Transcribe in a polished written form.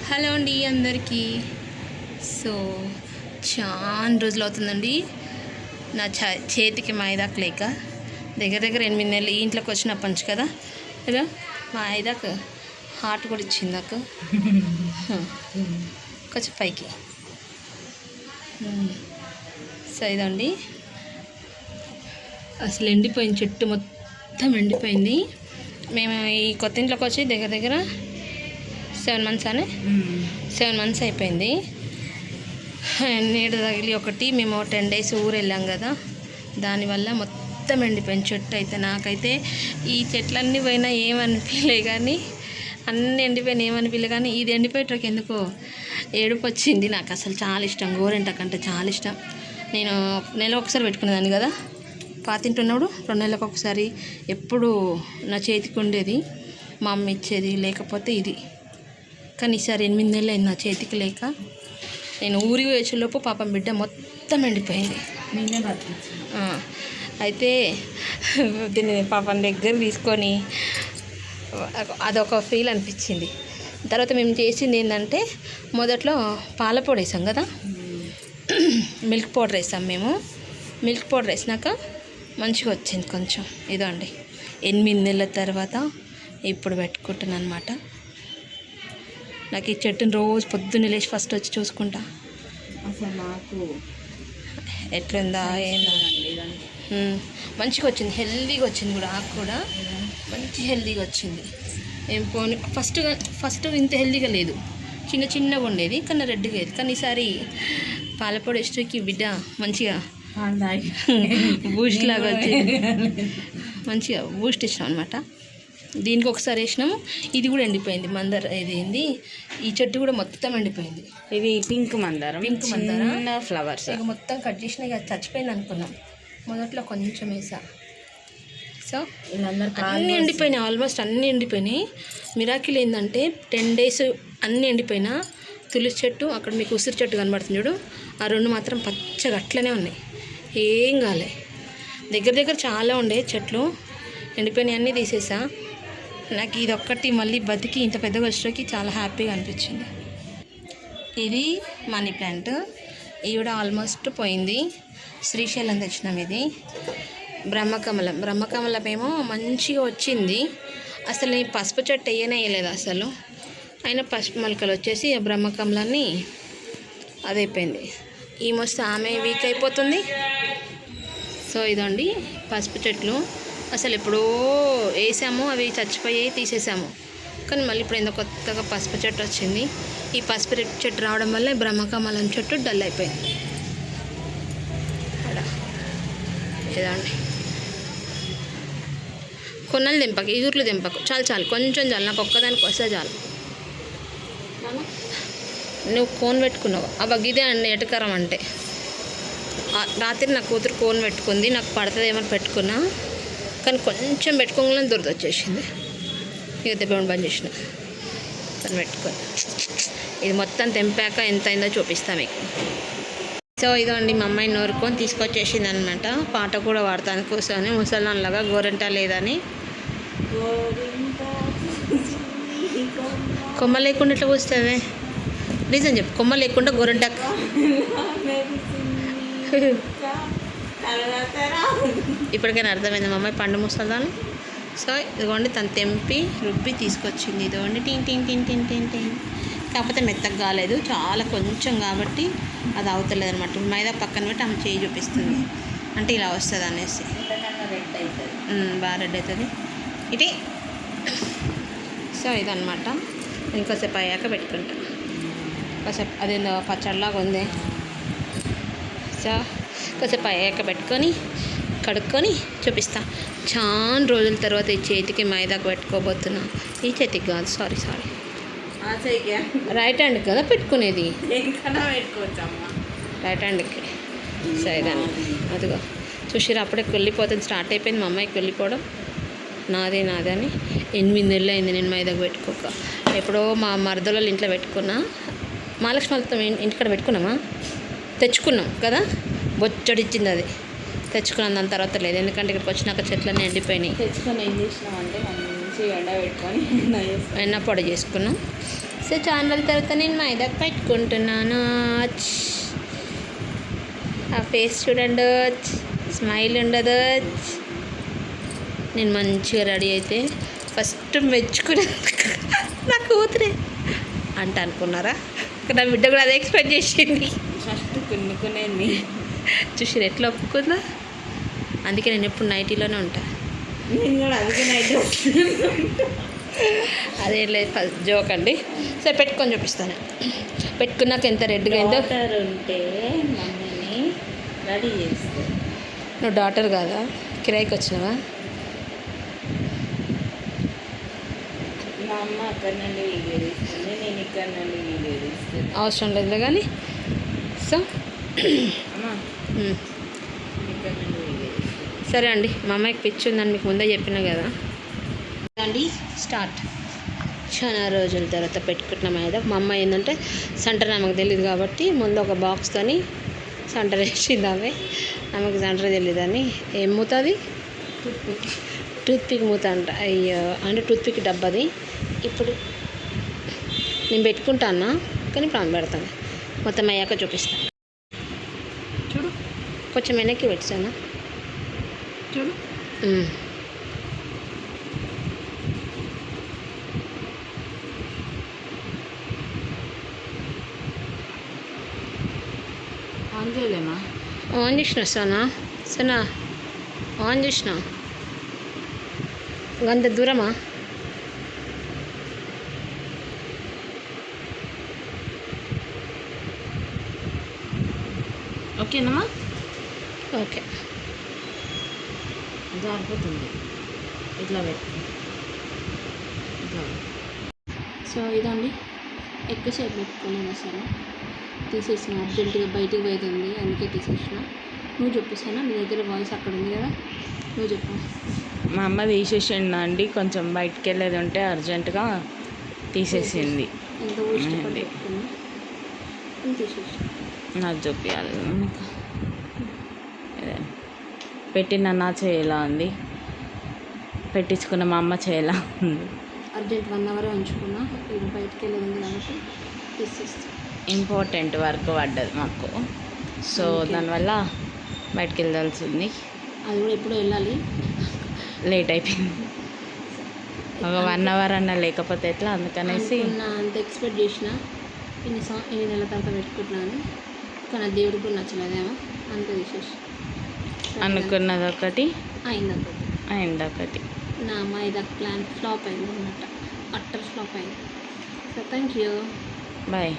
Hello అండి అందరికీ. So చాలా రోజులు అవుతుందండి నా చేతికి మైదాకు లేక. దగ్గర 8 నెలలు ఈ ఇంట్లోకి వచ్చినప్పటి నుంచి కదా. ఇలా మైదాకు హార్ట్ కూడా ఇచ్చింది నాకు కొంచెం పైకి. సో ఇదండి అసలు ఎండిపోయింది, చెట్టు మొత్తం ఎండిపోయింది. మేము ఈ కొత్త ఇంట్లోకి వచ్చి దగ్గర 7 months అయిపోయింది. నీడ తగిలి ఒకటి మేము 10 days ఊరు వెళ్ళాం కదా, దానివల్ల మొత్తం ఎండిపోయింది చెట్టు. అయితే నాకైతే ఈ చెట్లన్నీ పోయినా ఏమనిపించలే, కానీ అన్నీ ఎండిపోయినా ఏమనిపించలే, కానీ ఇది ఎండిపోయేటకు ఎందుకో ఏడుపు వచ్చింది. నాకు అసలు చాలా ఇష్టం, గోరింటాకంటే చాలా ఇష్టం. నేను నెలకు ఒకసారి పెట్టుకునేదాన్ని కదా పాతింటున్నప్పుడు, 2 నెలలకు ఒకసారి ఎప్పుడు నా చేతికి ఉండేది, మా అమ్మ ఇచ్చేది. లేకపోతే ఇది, కానీ ఈసారి 8 నెలలు అయింది నా చేతికి లేక. నేను ఊరికి వచ్చేలోపు పాపం బిడ్డ మొత్తం ఎండిపోయింది. అయితే దీన్ని పాపం దగ్గర తీసుకొని అదొక ఫీల్ అనిపించింది. తర్వాత మేము చేసింది ఏంటంటే, మొదట్లో పాల పొడి వేసాం కదా, మిల్క్ పౌడర్ వేసాం మేము. మిల్క్ పౌడర్ వేసినాక మంచిగా వచ్చింది కొంచెం. ఇదో అండి 8 నెలల తర్వాత ఇప్పుడు పెట్టుకుంటున్నాను అనమాట. నాకు ఈ చెట్టుని రోజు పొద్దున్నే లేచి ఫస్ట్ వచ్చి చూసుకుంటా అసలు నాకు ఎట్లుందా ఏందా. మంచిగా వచ్చింది, హెల్దీగా వచ్చింది కూడా. ఆకు కూడా మంచి హెల్దీగా వచ్చింది. ఏం పోనీ ఫస్ట్ ఇంత హెల్దీగా లేదు, చిన్నగా ఉండేది, కానీ రెడ్గా లేదు. కానీ ఈసారి పాలపొడి ఇష్టకి బిడ్డ మంచిగా బూస్ట్ లాగా వచ్చింది, మంచిగా బూస్ట్ ఇచ్చినాం అనమాట. దీనికి ఒకసారి వేసినాము, ఇది కూడా ఎండిపోయింది. మందార ఇది ఏంది, ఈ చెట్టు కూడా మొత్తం ఎండిపోయింది. ఇది పింక్ మందారం ఫ్లవర్స్. ఇక మొత్తం కట్ చేసిన, ఇక చచ్చిపోయింది అనుకున్నాం. మొదట్లో కొంచెం వేసా. సో అన్నీ ఎండిపోయినాయి, ఆల్మోస్ట్ అన్నీ ఎండిపోయినాయి. మిరాకిల్ ఏంటంటే 10 days అన్నీ ఎండిపోయినా తులసి చెట్టు, అక్కడ మీకు ఉసిరి చెట్టు కనబడుతుంది చూడు, ఆ 2 మాత్రం పచ్చగా అట్లనే ఉన్నాయి, ఏం కాలే. దగ్గర చాలా ఉండే చెట్లు, ఎండిపోయినాయి, అన్నీ తీసేసా. నాకు ఇది ఒక్కటి మళ్ళీ బతికి ఇంత పెద్దగా వచ్చేకి చాలా హ్యాపీగా అనిపించింది. ఇది మనీ ప్లాంట్, ఇది కూడా ఆల్మోస్ట్ పోయింది. శ్రీశైలం తెచ్చినాం. ఇది బ్రహ్మకమలం ఏమో మంచిగా వచ్చింది. అసలు ఈ పసుపు చెట్టు వేయలేదు అసలు, అయినా పసుపు మొలకలు వచ్చేసి బ్రహ్మకమలాన్ని అదైపోయింది. ఈ మస్తు ఆమె వీక్ అయిపోతుంది. సో ఇదండి పసుపు చెట్లు. అసలు ఎప్పుడో వేసాము, అవి చచ్చిపోయి తీసేసాము. కానీ మళ్ళీ ఇప్పుడు ఎందుకు కొత్తగా పసుపు చెట్టు వచ్చింది. ఈ పసుపు చెట్టు రావడం వల్ల బ్రహ్మకమలం చెట్టు డల్ అయిపోయింది. ఇదండి కొన్నలు దింపకు, ఈదుర్లు దింపకు, చాలు కొంచెం చాలు, నాకు ఒక్కదానికి వస్తే చాలు. నువ్వు కోన్ పెట్టుకున్నావు అబ్బా, ఇదే అండి ఎటకరం అంటే. రాత్రి నా కూతురు కోన్ పెట్టుకుంది, నాకు పడుతుంది ఏమని పెట్టుకున్నా, కానీ కొంచెం పెట్టుకోగానే దురద వచ్చేసింది. ఇక దెబ్బ బంద్ చేసిన తను పెట్టుకొని. ఇది మొత్తం తెంపాక ఎంత అయిందో చూపిస్తాను మీకు. సో ఇదండి మా అమ్మాయి నోరుకొని తీసుకొచ్చేసింది అనమాట. పాట కూడా వాడతాను కూర్చొని, ముసలాన్లాగా గోరంట లేదని. కొమ్మ లేకుండా ఎట్లా కూర్చుతుంది, రీజన్ చెప్పు. కొమ్మ లేకుండా గోరంట ఇప్పటికైనా అర్థమైంది మా అమ్మాయి పండు ముసలాన్ని. సో ఇదిగోండి తను తెంపి రుబ్బి తీసుకొచ్చింది. ఇదిగోండి టీన్. కాకపోతే మెత్తగా కాలేదు, చాలా కొంచెం కాబట్టి అది అవుతలేదు అనమాట. మైదా పక్కన పెట్టి ఆమె చేయి చూపిస్తుంది, అంటే ఇలా వస్తుంది అనేసి. బాగా రెడ్ అవుతుంది ఇది. సో ఇదన్నమాట. ఇంకోసేపు అయ్యాక పెట్టుకుంటా. కాసేపు అదేందో పచ్చడిలాగా ఉంది. సో కాసేపు అయ్యాక పెట్టుకొని కడుక్కొని చూపిస్తా. చాలా రోజుల తర్వాత ఈ చేతికి మైదాకు పెట్టుకోబోతున్నా. ఈ చేతికి కాదు, సారీ రైట్ హ్యాండ్ కదా పెట్టుకునేది, రైట్ హ్యాండ్కి. సో ఇదాన్ని అదిగో చూసిరా, అప్పుడే వెళ్ళిపోతుంది, స్టార్ట్ అయిపోయింది మా అమ్మాయికి వెళ్ళిపోవడం. నాదే అని 8 నెలలు అయింది నేను మైదాకు పెట్టుకోక. ఎప్పుడో మా మరదల ఇంట్లో పెట్టుకున్నా, మహాలక్ష్మి వాళ్ళతో ఇంటికాడ పెట్టుకున్నామా, తెచ్చుకున్నాం కదా, బొచ్చడిచ్చింది అది. తెచ్చుకున్నాం, దాని తర్వాత లేదు, ఎందుకంటే ఇక్కడికి వచ్చినాక చెట్లన్నీ ఎండిపోయినాయి. తెచ్చుకొని ఏం చేసినామంటే మంచిగా ఎండ పెట్టుకొని ఎన్న పొడి చేసుకున్నాం. సో చాలా రోజుల తర్వాత నేను మైదా పెట్టుకుంటున్నాను. ఆ ఫేస్ చూడండి, స్మైల్ ఉండదు. నేను మంచిగా రెడీ అయితే ఫస్ట్ మెచ్చుకునే నా కూతురే అంట అనుకున్నారా? నా బిడ్డ కూడా అదే ఎక్స్పెక్ట్ చేసింది. ఫస్ట్ కొనుక్కునేది చూసి ఎట్లా ఒప్పుకుందా. అందుకే నేను ఎప్పుడు నైటీలోనే ఉంటా. నేను కూడా అందుకే నైట్ అదేం లేదు, ఫస్ట్ జోక్ అండి. సరే పెట్టుకొని చూపిస్తాను. పెట్టుకున్నాక ఎంత రెడ్గా అయిందో. డాటర్ ఉంటే మమ్మీని రెడీ చేస్తే నువ్వు డాటర్ కాదా, కిరాయికి వచ్చినావా? మా అమ్మ అక్కడ నుండి వీడియో తీస్తుంది, నేను ఇక్కడ నుండి వీడియో తీస్తుంది. అవసరం లేదు కానీ. సో అమ్మా ఇక్కడ నుండి వీడియో తీస్తుంది. సరే అండి, మా అమ్మాయికి పిచ్చి ఉందని మీకు ముందే చెప్పినా కదా అండి. స్టార్ట్. చాలా రోజుల తర్వాత పెట్టుకుంటున్న మైదా. మా అమ్మాయి ఏంటంటే సెంటర్ ఆమెకు తెలియదు కాబట్టి ముందు ఒక బాక్స్తోని సెంటర్ వేసింది. ఆమెకు సెంటర్ తెలియదని ఏం మూతుంది, టూత్పిక్ మూత అంట. అయ్యో, అంటే టూత్పిక్ డబ్బాది. ఇప్పుడు నేను పెట్టుకుంటాను కానీ ఇప్పుడు ఆమె పెడతాను. మొత్తం అయ్యాక చూపిస్తాను. చూడు, కొంచెం వెనక్కి పెట్టాను చూడు. ఆన్ చేయలేమా? ఆన్ చేసిన సనా ఆన్ చేసిన. అంత దూరమా? ఓకేనమ్మా? ఓకే. జారిపోతుంది ఇట్లా పెట్టి. సో ఇదండి, ఎక్కువసేపు పెట్టుకోలేదు అసలు. తీసేసిన, అర్జెంటుగా బయటికి పోతుంది అందుకే తీసేసిన. నువ్వు చెప్పేసానా, నీ దగ్గర వాయిస్ అక్కడ ఉంది కదా, నువ్వు చెప్పు. మా అమ్మ తీసేసిండు అండి, కొంచెం బయటికి వెళ్ళేది ఉంటే అర్జెంటుగా తీసేసింది. ఎంత ఇష్టపడి పెట్టుకున్నా తీసేసి నాకు చూపించాలి. పెట్టిన నా చేయేలా ఉంది, పెట్టించుకున్న మా అమ్మ చేయేలా ఉంది. అర్జెంట్ 1 అవర్ ఉంచుకున్నా, ఇప్పుడు బయటికి వెళ్ళేది ఉంది కాబట్టి తీసేస్తాను. ఇంపార్టెంట్ వర్క్ పడ్డది మాకు, సో దానివల్ల బయటికి వెళ్ళాల్సింది. అది కూడా ఎప్పుడో వెళ్ళాలి, లేట్ అయిపోయింది. ఒక 1 అవర్ అన్న లేకపోతే ఎట్లా, అందుకనేసి అంత ఎక్స్పెక్ట్ చేసిన. ఎన్ని నెలల తర్వాత పెట్టుకుంటున్నాను కానీ దేవుడికి కూడా నచ్చలేదేమో, అంత తీసేసి అనుకున్నది ఒకటి అయింది ఒకటి. నా మైదా ప్లాన్ ఫ్లాప్ అయింది అనమాట, అట్టర్ ఫ్లాప్ అయింది. So thank you, bye.